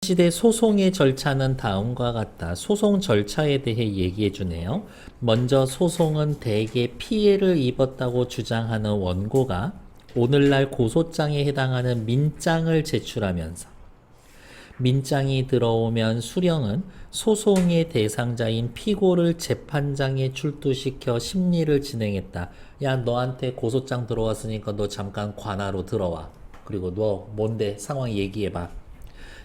시대 소송의 절차는 다음과 같다. 소송 절차에 대해 얘기해 주네요. 먼저 소송은 대개 피해를 입었다고 주장하는 원고가 오늘날 고소장에 해당하는 민장을 제출하면서 민장이 들어오면 수령은 소송의 대상자인 피고를 재판장에 출두시켜 심리를 진행했다. 야, 너한테 고소장 들어왔으니까 너 잠깐 관하로 들어와. 그리고 너 뭔데 상황 얘기해봐.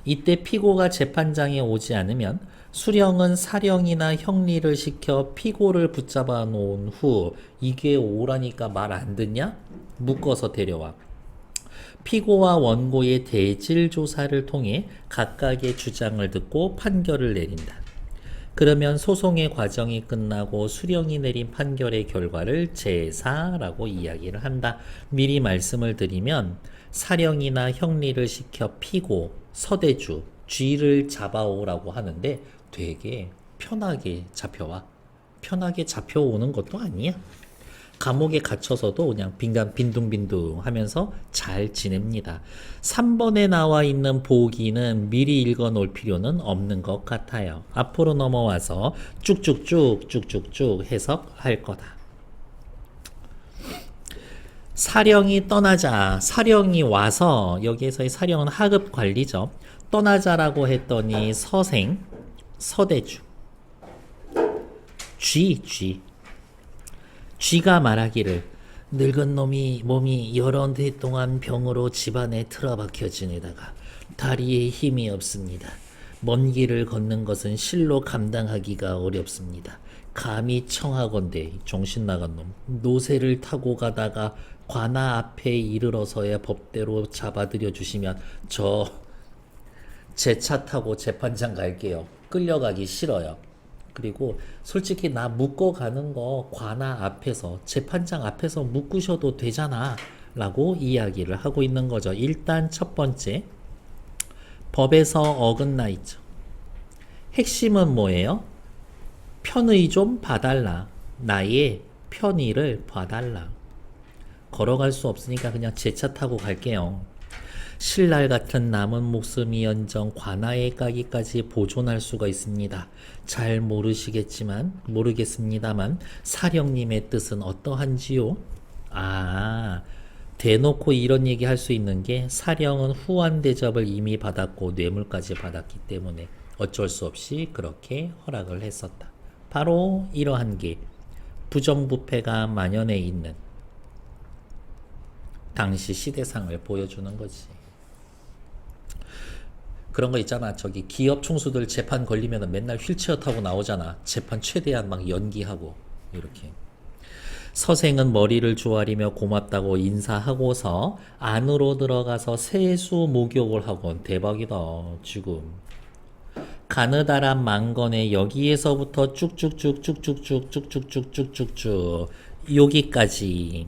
이때 피고가 재판장에 오지 않으면 수령은 사령이나 형리를 시켜 피고를 붙잡아 놓은 후 이게 오라니까 말 안 듣냐? 묶어서 데려와. 피고와 원고의 대질 조사를 통해 각각의 주장을 듣고 판결을 내린다. 그러면 소송의 과정이 끝나고 수령이 내린 판결의 결과를 제사라고 이야기를 한다. 미리 말씀을 드리면 사령이나 형리를 시켜 피고, 서대주, 쥐를 잡아오라고 하는데 되게 편하게 잡혀와. 편하게 잡혀오는 것도 아니야. 감옥에 갇혀서도 그냥 빈둥빈둥 하면서 잘 지냅니다. 3번에 나와 있는 보기는 미리 읽어 놓을 필요는 없는 것 같아요. 앞으로 넘어와서 쭉쭉쭉 해석할 거다. 사령이 떠나자, 사령이 와서, 여기에서의 사령은 하급 관리죠. 떠나자라고 했더니 서생, 서대주, 쥐가 말하기를 늙은 놈이 몸이 여러 해 동안 병으로 집안에 틀어박혀 지내다가 다리에 힘이 없습니다. 먼 길을 걷는 것은 실로 감당하기가 어렵습니다. 감히 청하건대 정신 나간 놈 노새를 타고 가다가 관아 앞에 이르러서야 법대로 잡아들여 주시면 저 제 차 타고 재판장 갈게요. 끌려가기 싫어요. 그리고 솔직히 나 묶어가는 거 관아 앞에서 재판장 앞에서 묶으셔도 되잖아 라고 이야기를 하고 있는 거죠. 일단 첫 번째 법에서 어긋나 있죠. 핵심은 뭐예요? 편의 좀 봐달라. 나의 편의를 봐달라. 걸어갈 수 없으니까 그냥 제 차 타고 갈게요. 신랄 같은 남은 목숨이언정 관아에 까기까지 보존할 수가 있습니다. 잘 모르겠습니다만 사령님의 뜻은 어떠한지요? 대놓고 이런 얘기 할 수 있는 게 사령은 후한 대접을 이미 받았고 뇌물까지 받았기 때문에 어쩔 수 없이 그렇게 허락을 했었다. 바로 이러한 게 부정부패가 만연해 있는 당시 시대상을 보여주는 거지. 그런 거 있잖아. 저기 기업 총수들 재판 걸리면 맨날 휠체어 타고 나오잖아. 재판 최대한 막 연기하고 이렇게. 서생은 머리를 조아리며 고맙다고 인사하고서 안으로 들어가서 세수 목욕을 하곤. 대박이다 지금. 가느다란 망건에 여기에서부터 쭉쭉쭉 여기까지.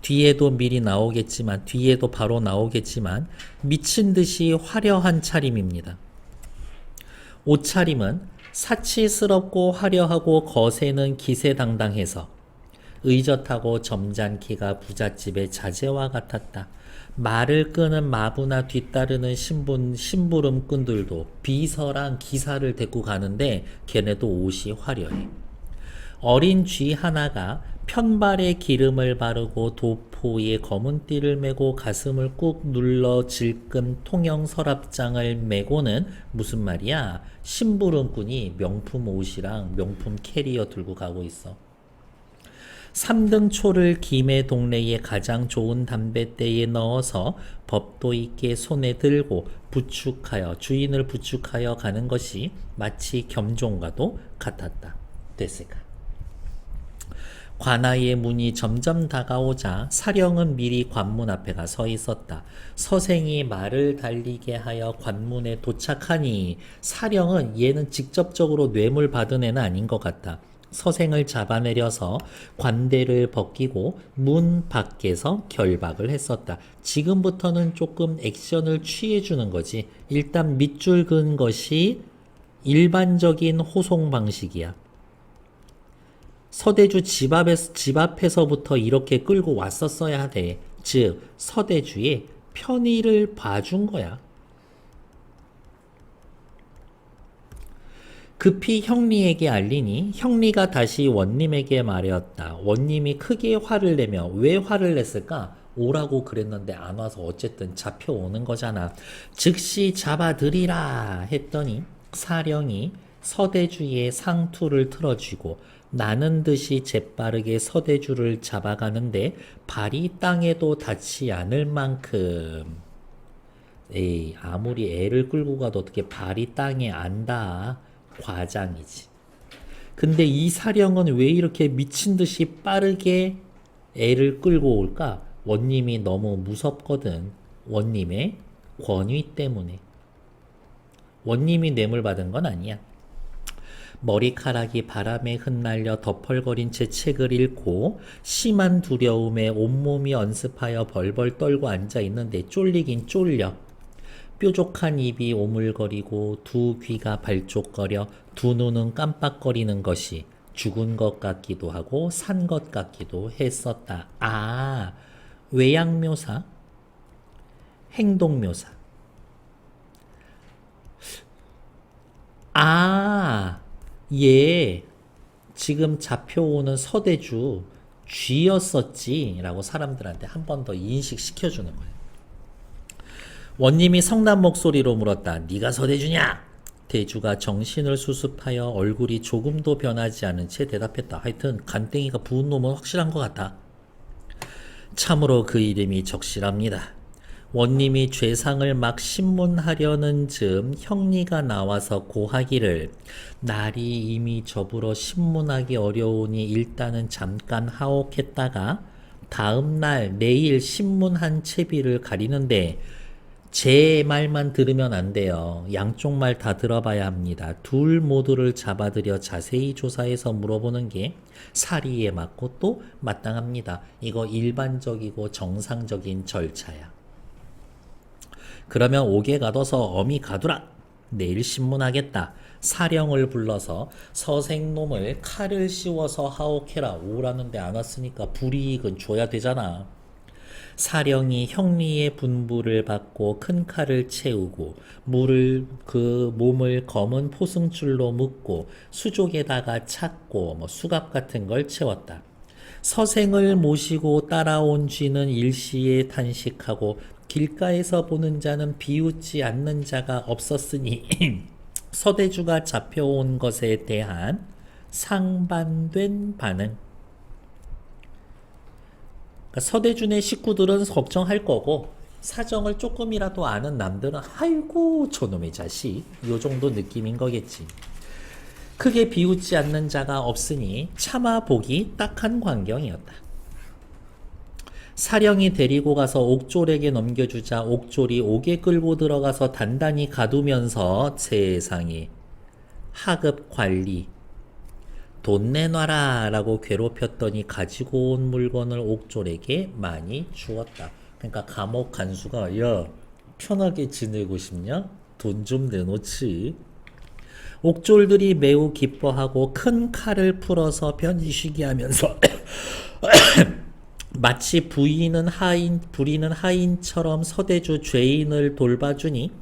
뒤에도 미리 나오겠지만 뒤에도 바로 나오겠지만 미친 듯이 화려한 차림입니다. 옷차림은 사치스럽고 화려하고 거세는 기세당당해서 의젓하고 점잖기가 부잣집의 자제와 같았다. 말을 끄는 마부나 뒤따르는 심부름꾼들도 비서랑 기사를 데리고 가는데 걔네도 옷이 화려해. 어린 쥐 하나가 편발에 기름을 바르고 도포에 검은 띠를 메고 가슴을 꾹 눌러 질끈 통영 서랍장을 메고는 무슨 말이야? 심부름꾼이 명품 옷이랑 명품 캐리어 들고 가고 있어. 3등 초를 김해 동네의 가장 좋은 담뱃대에 넣어서 법도 있게 손에 들고 주인을 부축하여 가는 것이 마치 겸종과도 같았다. 됐을까? 관아의 문이 점점 다가오자 사령은 미리 관문 앞에 가 서 있었다. 서생이 말을 달리게 하여 관문에 도착하니 사령은 얘는 직접적으로 뇌물 받은 애는 아닌 것 같다. 서생을 잡아내려서 관대를 벗기고 문 밖에서 결박을 했었다. 지금부터는 조금 액션을 취해주는 거지. 일단 밑줄 그은 것이 일반적인 호송 방식이야. 서대주 집 앞에서부터 이렇게 끌고 왔었어야 돼. 즉 서대주의 편의를 봐준 거야. 급히 형리에게 알리니 형리가 다시 원님에게 말하였다. 원님이 크게 화를 내며 왜 화를 냈을까? 오라고 그랬는데 안 와서 어쨌든 잡혀오는 거잖아. 즉시 잡아들이라 했더니 사령이 서대주의 상투를 틀어쥐고 나는 듯이 재빠르게 서대주를 잡아가는데 발이 땅에도 닿지 않을 만큼 에이, 아무리 애를 끌고 가도 어떻게 발이 땅에 안 닿아? 과장이지. 근데 이 사령은 왜 이렇게 미친 듯이 빠르게 애를 끌고 올까? 원님이 너무 무섭거든. 원님의 권위 때문에. 원님이 뇌물 받은 건 아니야. 머리카락이 바람에 흩날려 덮얼거린 채 책을 읽고 심한 두려움에 온몸이 언습하여 벌벌 떨고 앉아 있는데 쫄리긴 쫄려. 뾰족한 입이 오물거리고 두 귀가 발족거려 두 눈은 깜빡거리는 것이 죽은 것 같기도 하고 산 것 같기도 했었다. 아, 외양묘사, 행동묘사. 아, 얘 지금 잡혀오는 서대주 쥐였었지 라고 사람들한테 한 번 더 인식시켜주는 거예요. 원님이 성난 목소리로 물었다. 네가 서대주냐? 대주가 정신을 수습하여 얼굴이 조금도 변하지 않은 채 대답했다. 하여튼 간땡이가 부은 놈은 확실한 것 같다. 참으로 그 이름이 적실합니다. 원님이 죄상을 막 신문하려는 즈음 형리가 나와서 고하기를 날이 이미 저불어 신문하기 어려우니 일단은 잠깐 하옥했다가 다음 날 내일 신문한 채비를 가리는데 제 말만 들으면 안 돼요. 양쪽 말 다 들어봐야 합니다. 둘 모두를 잡아들여 자세히 조사해서 물어보는 게 사리에 맞고 또 마땅합니다. 이거 일반적이고 정상적인 절차야. 그러면 옥에 가둬서 엄히 가두라. 내일 신문하겠다. 사령을 불러서 서생놈을 칼을 씌워서 하옥해라. 오라는데 안 왔으니까 불이익은 줘야 되잖아. 사령이 형리의 분부를 받고 큰 칼을 채우고 물을 그 몸을 검은 포승줄로 묶고 수족에다가 찼고 수갑 같은 걸 채웠다. 서생을 모시고 따라온 쥐는 일시에 탄식하고 길가에서 보는 자는 비웃지 않는 자가 없었으니 서대주가 잡혀온 것에 대한 상반된 반응. 서대준의 식구들은 걱정할 거고 사정을 조금이라도 아는 남들은 아이고 저놈의 자식 요 정도 느낌인 거겠지. 크게 비웃지 않는 자가 없으니 참아보기 딱한 광경이었다. 사령이 데리고 가서 옥졸에게 넘겨주자 옥졸이 옥에 끌고 들어가서 단단히 가두면서 세상에 하급 관리 돈 내놔라 라고 괴롭혔더니 가지고 온 물건을 옥졸에게 많이 주었다. 그러니까 감옥 간수가 야 편하게 지내고 싶냐? 돈 좀 내놓지. 옥졸들이 매우 기뻐하고 큰 칼을 풀어서 편히쉬게 하면서 마치 부리는 하인처럼 서대주 죄인을 돌봐주니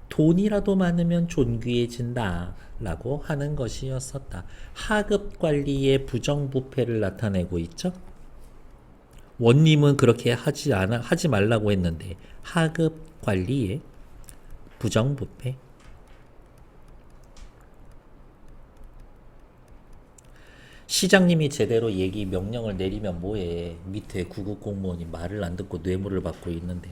돈이라도 많으면 존귀해진다 라고 하는 것이었었다. 하급 관리의 부정부패를 나타내고 있죠. 원님은 그렇게 하지 말라고 했는데 하급 관리의 부정부패. 시장님이 제대로 명령을 내리면 뭐해. 밑에 구급 공무원이 말을 안 듣고 뇌물을 받고 있는데.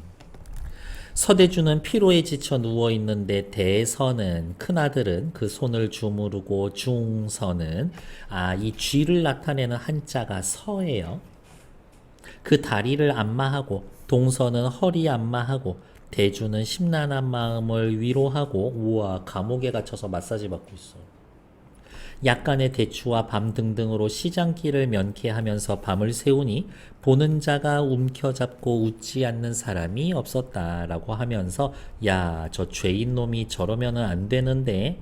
서대주는 피로에 지쳐 누워있는데 대서는 큰아들은 그 손을 주무르고 중서는 이 쥐를 나타내는 한자가 서예요. 그 다리를 안마하고 동서는 허리 안마하고 대주는 심란한 마음을 위로하고 우와 감옥에 갇혀서 마사지 받고 있어. 약간의 대추와 밤 등등으로 시장길을 면케하면서 밤을 새우니 보는 자가 움켜잡고 웃지 않는 사람이 없었다라고 하면서 야, 저 죄인 놈이 저러면은 안 되는데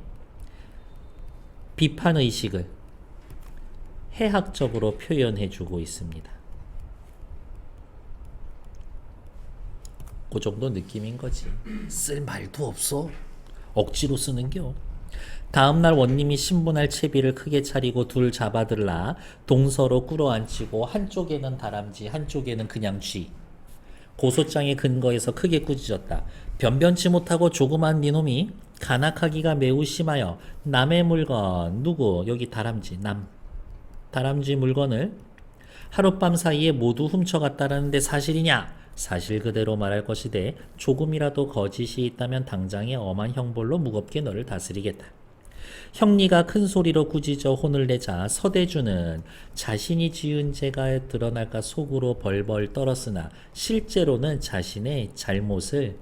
비판의식을 해학적으로 표현해주고 있습니다. 그 정도 느낌인 거지. 쓸 말도 없어. 억지로 쓰는겨. 다음날 원님이 신분할 채비를 크게 차리고 둘 잡아들라 동서로 꿇어앉히고 한쪽에는 다람쥐 한쪽에는 그냥 쥐. 고소장의 근거에서 크게 꾸짖었다. 변변치 못하고 조그만 니놈이 간악하기가 매우 심하여 남의 물건 누구 여기 다람쥐 남 다람쥐 물건을 하룻밤 사이에 모두 훔쳐갔다라는데 사실이냐? 사실 그대로 말할 것이되 조금이라도 거짓이 있다면 당장의 엄한 형벌로 무겁게 너를 다스리겠다. 형리가 큰 소리로 꾸짖어 혼을 내자 서대주는 자신이 지은 죄가 드러날까 속으로 벌벌 떨었으나 실제로는 자신의 잘못을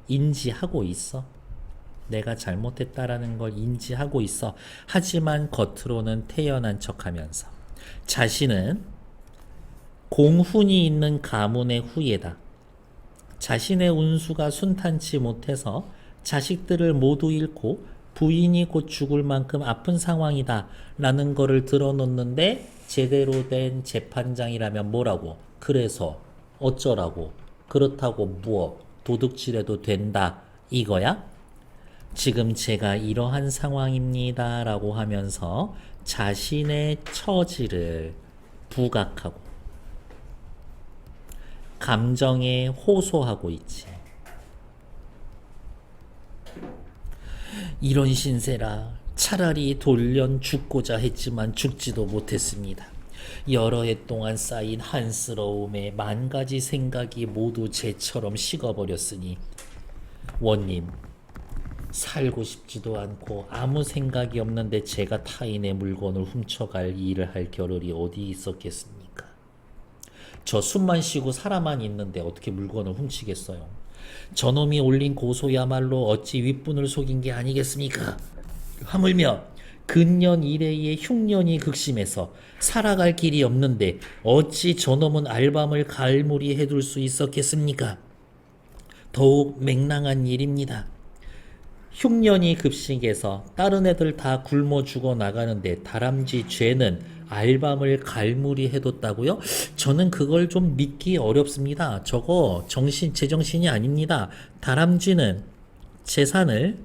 인지하고 있어. 내가 잘못했다라는 걸 인지하고 있어. 하지만 겉으로는 태연한 척하면서 자신은 공훈이 있는 가문의 후예다. 자신의 운수가 순탄치 못해서 자식들을 모두 잃고 부인이 곧 죽을 만큼 아픈 상황이다 라는 거를 들어놓는데 제대로 된 재판장이라면 뭐라고? 그래서 어쩌라고? 그렇다고 무엇? 도둑질해도 된다 이거야? 지금 제가 이러한 상황입니다 라고 하면서 자신의 처지를 부각하고 감정에 호소하고 있지. 이런 신세라 차라리 돌련 죽고자 했지만 죽지도 못했습니다. 여러 해 동안 쌓인 한스러움에 만 가지 생각이 모두 재처럼 식어버렸으니 원님 살고 싶지도 않고 아무 생각이 없는데 제가 타인의 물건을 훔쳐갈 일을 할 겨를이 어디 있었겠습니까? 저 숨만 쉬고 살아만 있는데 어떻게 물건을 훔치겠어요? 저놈이 올린 고소야말로 어찌 윗분을 속인 게 아니겠습니까? 하물며 근년 이래의 흉년이 극심해서 살아갈 길이 없는데 어찌 저놈은 알밤을 갈무리 해둘 수 있었겠습니까? 더욱 맹랑한 일입니다. 흉년이 급식해서 다른 애들 다 굶어 죽어 나가는데 다람쥐 죄는 알밤을 갈무리 해뒀다고요? 저는 그걸 좀 믿기 어렵습니다. 저거 제정신이 아닙니다. 다람쥐는 재산을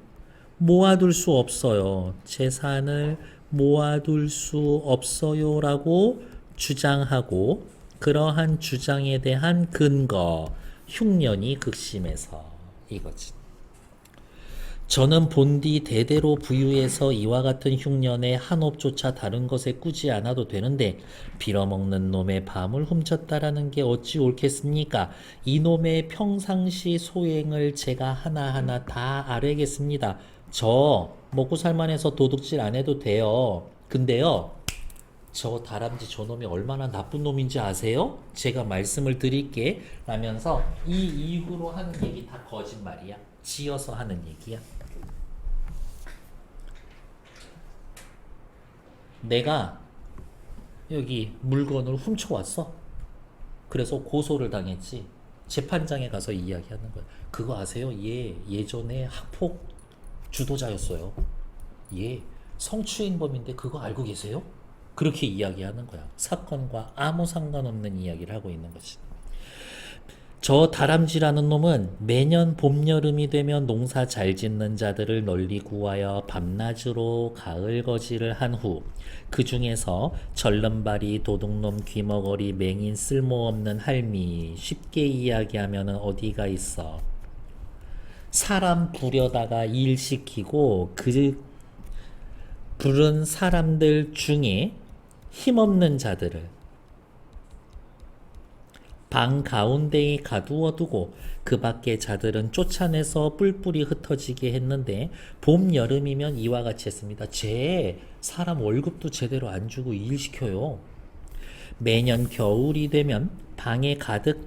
모아둘 수 없어요. 재산을 모아둘 수 없어요 라고 주장하고 그러한 주장에 대한 근거 흉년이 극심해서 이거지. 저는 본디 대대로 부유해서 이와 같은 흉년에 한 옵조차 다른 것에 꾸지 않아도 되는데 빌어먹는 놈의 밤을 훔쳤다라는 게 어찌 옳겠습니까? 이놈의 평상시 소행을 제가 하나하나 다 알아야겠습니다. 저 먹고 살만해서 도둑질 안 해도 돼요. 근데요 저 다람쥐 저놈이 얼마나 나쁜 놈인지 아세요? 제가 말씀을 드릴게 라면서 이 이후로 하는 얘기 다 거짓말이야. 지어서 하는 얘기야. 내가 여기 물건을 훔쳐왔어. 그래서 고소를 당했지. 재판장에 가서 이야기하는 거야. 그거 아세요? 얘 예전에 학폭 주도자였어요. 얘 성추행범인데 그거 알고 계세요? 그렇게 이야기하는 거야. 사건과 아무 상관없는 이야기를 하고 있는 거지. 저 다람쥐라는 놈은 매년 봄, 여름이 되면 농사 잘 짓는 자들을 널리 구하여 밤낮으로 가을 거지를 한 후 그 중에서 절름발이, 도둑놈, 귀머거리, 맹인, 쓸모없는 할미 쉽게 이야기하면 어디가 있어. 사람 부려다가 일시키고 그 부른 사람들 중에 힘없는 자들을 방 가운데에 가두어두고 그 밖의 자들은 쫓아내서 뿔뿔이 흩어지게 했는데 봄, 여름이면 이와 같이 했습니다. 사람 월급도 제대로 안 주고 일시켜요. 매년 겨울이 되면 방에 가득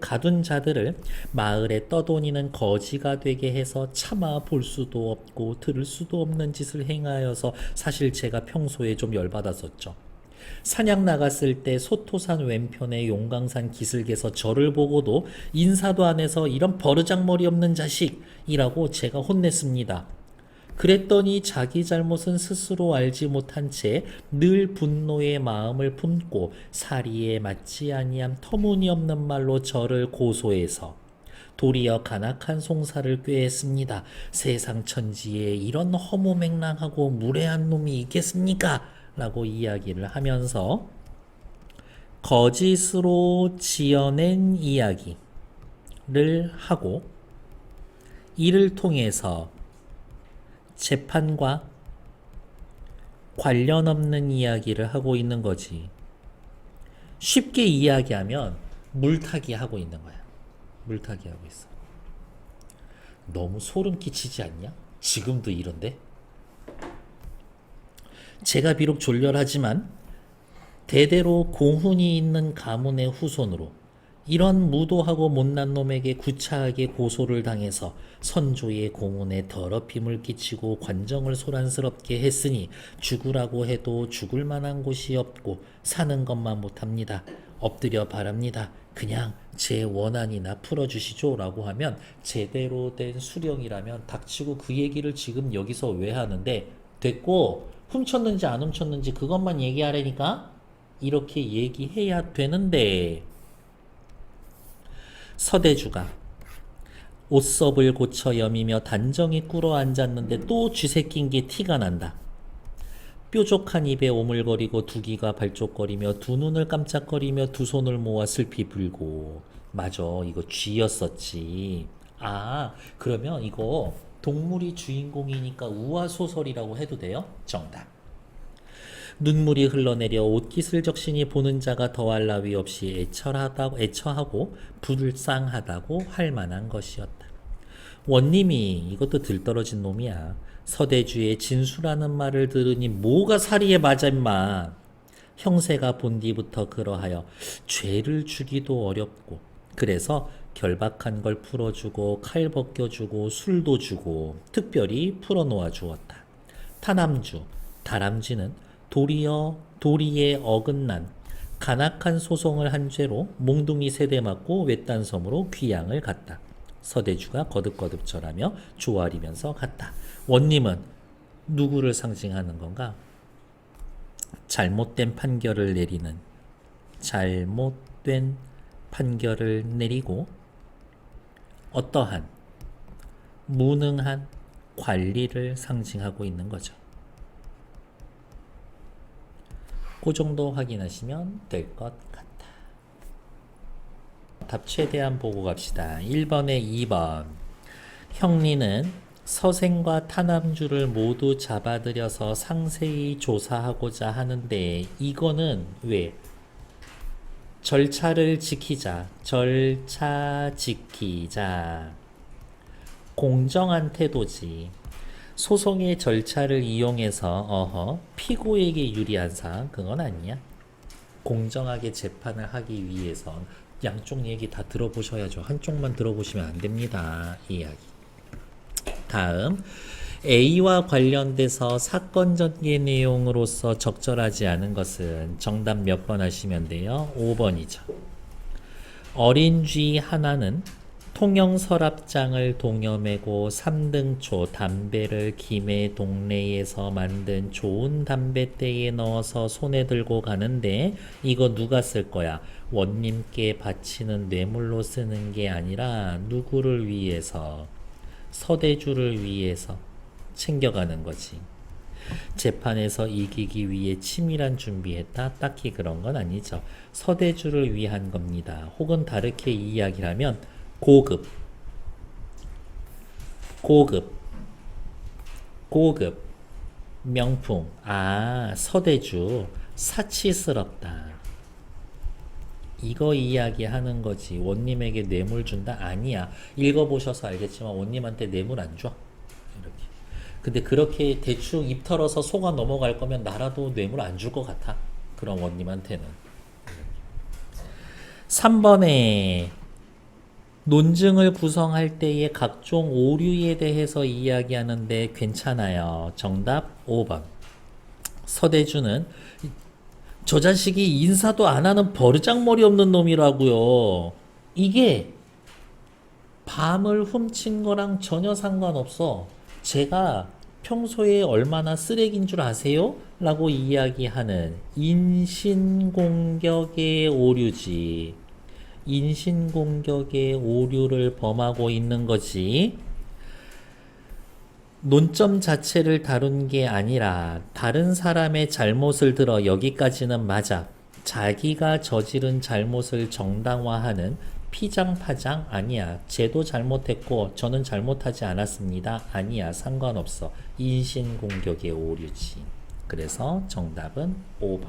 가둔 자들을 마을에 떠도니는 거지가 되게 해서 차마 볼 수도 없고 들을 수도 없는 짓을 행하여서 사실 제가 평소에 좀 열받았었죠. 사냥 나갔을 때 소토산 왼편에 용강산 기슭에서 저를 보고도 인사도 안 해서 이런 버르장머리 없는 자식이라고 제가 혼냈습니다. 그랬더니 자기 잘못은 스스로 알지 못한 채 늘 분노의 마음을 품고 사리에 맞지 아니함 터무니없는 말로 저를 고소해서 도리어 간악한 송사를 꾀했습니다. 세상 천지에 이런 허무맹랑하고 무례한 놈이 있겠습니까? 라고 이야기를 하면서 거짓으로 지어낸 이야기를 하고 이를 통해서 재판과 관련 없는 이야기를 하고 있는 거지. 쉽게 이야기하면 물타기 하고 있는 거야. 물타기 하고 있어. 너무 소름 끼치지 않냐? 지금도 이런데? 제가 비록 졸렬하지만 대대로 공훈이 있는 가문의 후손으로 이런 무도하고 못난 놈에게 구차하게 고소를 당해서 선조의 공훈에 더럽힘을 끼치고 관정을 소란스럽게 했으니 죽으라고 해도 죽을 만한 곳이 없고 사는 것만 못합니다. 엎드려 바랍니다. 그냥 제 원한이나 풀어주시죠 라고 하면 제대로 된 수령이라면 닥치고 그 얘기를 지금 여기서 왜 하는데 됐고 훔쳤는지 안 훔쳤는지 그것만 얘기하라니까 이렇게 얘기해야 되는데 서대주가 옷섭을 고쳐 여미며 단정히 꿇어 앉았는데 또 쥐새낀 게 티가 난다. 뾰족한 입에 오물거리고 두 귀가 발족거리며 두 눈을 깜짝거리며 두 손을 모아 슬피 불고. 맞아, 이거 쥐였었지. 아, 그러면 이거 동물이 주인공이니까 우화소설이라고 해도 돼요? 정답. 눈물이 흘러내려 옷깃을 적신이 보는 자가 더할 나위 없이 애처하고 불쌍하다고 할 만한 것이었다. 원님이 이것도 들떨어진 놈이야. 서대주의 진수라는 말을 들으니 뭐가 사리에 맞아 임마. 형세가 본 뒤부터 그러하여 죄를 주기도 어렵고 그래서 결박한 걸 풀어주고 칼 벗겨주고 술도 주고 특별히 풀어놓아 주었다. 타남주, 다람쥐는 도리에 어긋난 간악한 소송을 한 죄로 몽둥이 세대 맞고 외딴 섬으로 귀양을 갔다. 서대주가 거듭거듭 절하며 조아리면서 갔다. 원님은 누구를 상징하는 건가? 잘못된 판결을 내리고 어떠한 무능한 관리를 상징하고 있는 거죠. 그 정도 확인하시면 될 것 같다. 답 최대한 보고 갑시다. 1번에 2번. 형리는 서생과 타남주를 모두 잡아들여서 상세히 조사하고자 하는데 이거는 왜? 절차 지키자. 공정한 태도지. 소송의 절차를 이용해서 피고에게 유리한 사항 그건 아니야. 공정하게 재판을 하기 위해선 양쪽 얘기 다 들어보셔야죠. 한쪽만 들어보시면 안 됩니다. 이 이야기. 다음 A와 관련돼서 사건 전개 내용으로서 적절하지 않은 것은 정답 몇 번 하시면 돼요? 5번이죠. 어린 쥐 하나는 통영서랍장을 동여매고 3등초 담배를 김해 동네에서 만든 좋은 담배대에 넣어서 손에 들고 가는데 이거 누가 쓸 거야? 원님께 바치는 뇌물로 쓰는 게 아니라 누구를 위해서? 서대주를 위해서 챙겨가는 거지. 재판에서 이기기 위해 치밀한 준비했다? 딱히 그런 건 아니죠. 서대주를 위한 겁니다. 혹은 다르게 이야기하면 고급, 명품. 아, 서대주, 사치스럽다. 이거 이야기하는 거지. 원님에게 뇌물 준다? 아니야. 읽어보셔서 알겠지만 원님한테 뇌물 안 줘. 이렇게. 근데 그렇게 대충 입 털어서 속아 넘어갈 거면 나라도 뇌물 안 줄 것 같아. 그런 원님한테는. 3번에 논증을 구성할 때의 각종 오류에 대해서 이야기하는데 괜찮아요. 정답 5번. 서대주는 저 자식이 인사도 안 하는 버르장머리 없는 놈이라고요. 이게 밤을 훔친 거랑 전혀 상관없어. 제가 평소에 얼마나 쓰레기인 줄 아세요? 라고 이야기하는 인신공격의 오류지. 인신공격의 오류를 범하고 있는 거지. 논점 자체를 다룬 게 아니라 다른 사람의 잘못을 들어 여기까지는 맞아. 자기가 저지른 잘못을 정당화하는 피장파장 아니야. 쟤도 잘못했고 저는 잘못하지 않았습니다. 아니야. 상관없어. 인신공격의 오류지. 그래서 정답은 5번.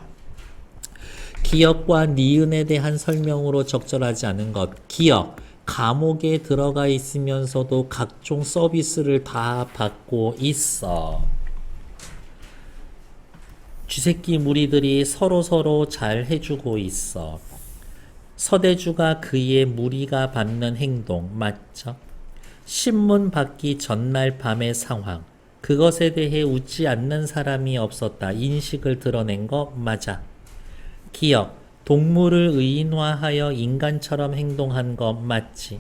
기역과 니은에 대한 설명으로 적절하지 않은 것. 기역. 감옥에 들어가 있으면서도 각종 서비스를 다 받고 있어. 쥐새끼 무리들이 서로서로 잘 해주고 있어. 서대주가 그의 무리가 받는 행동 맞죠? 신문 받기 전날 밤의 상황. 그것에 대해 웃지 않는 사람이 없었다. 인식을 드러낸 거 맞아. 기역. 동물을 의인화하여 인간처럼 행동한 거 맞지.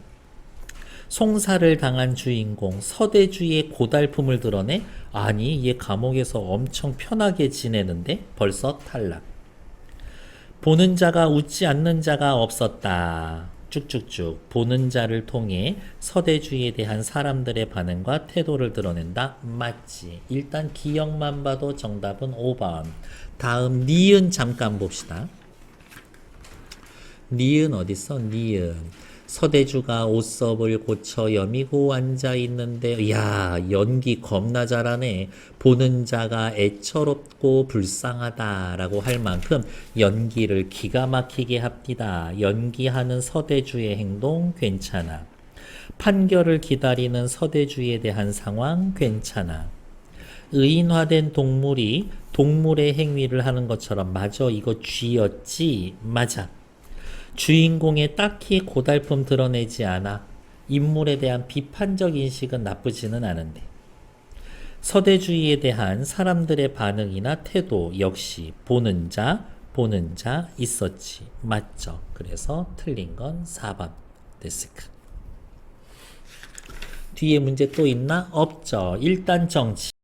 송사를 당한 주인공 서대주의 고달픔을 드러내? 아니 얘 감옥에서 엄청 편하게 지내는데 벌써 탈락. 보는 자가 웃지 않는 자가 없었다. 쭉쭉쭉. 보는 자를 통해 서대주에 대한 사람들의 반응과 태도를 드러낸다. 맞지. 일단 기억만 봐도 정답은 5번. 다음 니은 잠깐 봅시다. 니은 어딨어? 니은. 서대주가 옷섭을 고쳐 여미고 앉아있는데 야 연기 겁나 잘하네. 보는 자가 애처롭고 불쌍하다라고 할 만큼 연기를 기가 막히게 합니다. 연기하는 서대주의 행동 괜찮아. 판결을 기다리는 서대주에 대한 상황 괜찮아. 의인화된 동물이 동물의 행위를 하는 것처럼 맞아. 이거 쥐였지? 맞아. 주인공에 딱히 고달픔 드러내지 않아. 인물에 대한 비판적 인식은 나쁘지는 않은데. 서대주의에 대한 사람들의 반응이나 태도 역시 보는 자 있었지. 맞죠? 그래서 틀린 건 4번. 됐을까? 뒤에 문제 또 있나? 없죠. 일단 정치.